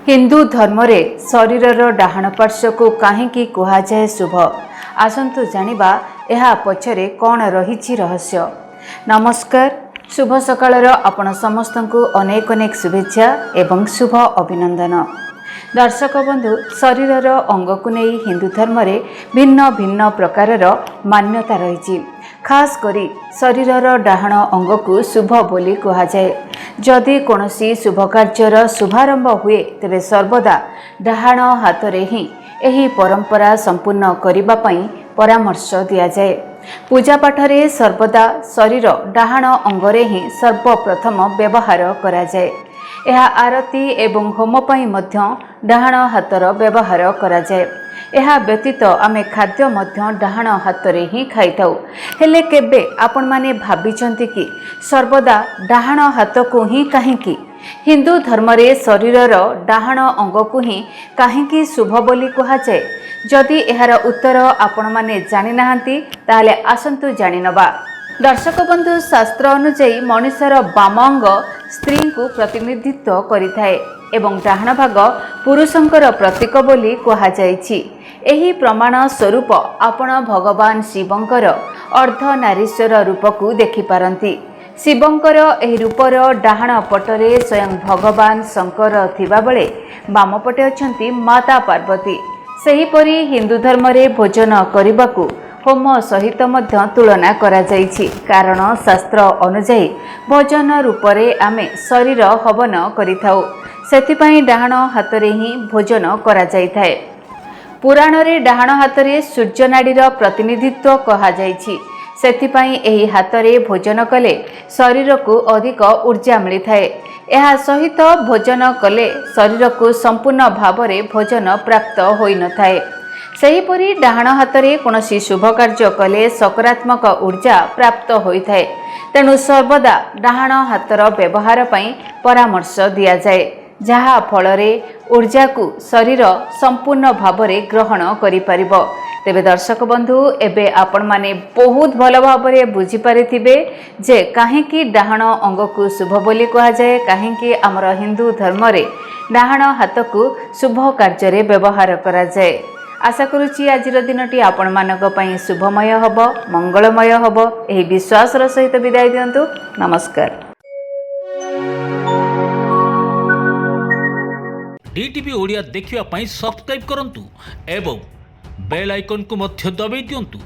हिंदू धर्म रे शरीरर डाहाण पार्श्व को कहीं कुहाजाए शुभ आसंतु जानिबा एहा पछरे कौन रही रहस्य। नमस्कार, शुभ सकाळर आपण समस्तंकु अनेक अनेक शुभेच्छा एवं शुभ अभिनंदन। दर्शक बंधु, शरीरर अंग को नहीं हिंदू धर्म रे भिन्न भिन्न प्रकारर मान्यता रही। खास करी शरीरर डाहाण अंग को शुभ बोली कहुए। जदि कोनोसी शुभ कार्यर शुभारंभ हुए तेबे सर्वदा डाहाण हाथ रे ही एही परंपरा संपूर्ण करिबा पई परामर्श दिया जाए। पूजा पाठ रे सर्वदा शरीर डाहाण अंग रे ही सर्वप्रथम व्यवहार करा जाए। यह आरती एवं होम पई मध्य डाहाण हाथर व्यवहार करा जाए। यह व्यतीत आमे खाद्य मध्य डाहाण हाथ रे ही खाई थाउ। हेले केबे आपण माने भाबिचंती कि सर्वदा डाहाण हाथ को ही काहेकि हिंदू धर्म रे शरीरर डाहाण अंग को ही काहेकि शुभ बोली कहा जाए? जदि एहार उत्तर आपण माने जानि नाहंती ताले आसंतु जानि नबा। दर्शक बंधु, शास्त्र अनुसार मनुष्यर बाम अंग स्त्री को प्रतिनिधित्व करिथाए एवं डाहाण भाग पुरुषंकर प्रतीक बोली कहा जायछि। एही प्रमाण स्वरूप आपण भगवान शिवंकर अर्धनारीश्वर रूप को देखि पारंती। शिवंकर एही रूपर डाहाण पटरे स्वयं भगवान शंकर थिबा बेले बाम पटे अछंती माता पार्वती। सेहीपरि हिंदू धर्म रे भोजन करिबाकू होम सहित मध्य तुलना करा जायछि। कारण शास्त्र अनुसार भोजन रूपरे आमे शरीर हवन करिथाउ, सेथिपई डाहाण हाथरे ही भोजन करा जायथाए। पुराण रे डाहाण हाथरे सूर्य नाड़ीर प्रतिनिधित्व कहा जायछि। सेथिपई एही हाथरे भोजन कले शरीर को अधिक ऊर्जा मिलिथाए। एहा सहित भोजन कले शरीर को संपूर्ण भावरे भोजन प्राप्त होई नथाए। सेहीपरि डाहाण हाथरे कोनोसी शुभ कार्य कले सकारात्मक ऊर्जा प्राप्त होइथाए। तेणु सर्वदा डाहाण हाथर व्यवहार पई परामर्श दिया जाए, जहा फलरे ऊर्जा को शरीर संपूर्ण भावरे ग्रहण करि परिबो। तेबे दर्शक बंधु, एबे आपण माने बहुत भल भावरे बुझी पारिथिबे जे काहेकि डाहाण अंग को शुभ बोली कहा जाए, काहेकि हमर हिंदू धर्म रे डाहाण हाथ को शुभ कार्य रे व्यवहार करा जाए। आशा करुछि आजिर दिनटी आपण मानक पई शुभमय हबो, मंगलमय हबो। एही विश्वास र सहित विदाय दियंतु। नमस्कार। डीटीवी ओडिया देखिवा पई सब्सक्राइब करंतु एवं बेल आइकन को मध्य दबाई दियंतु।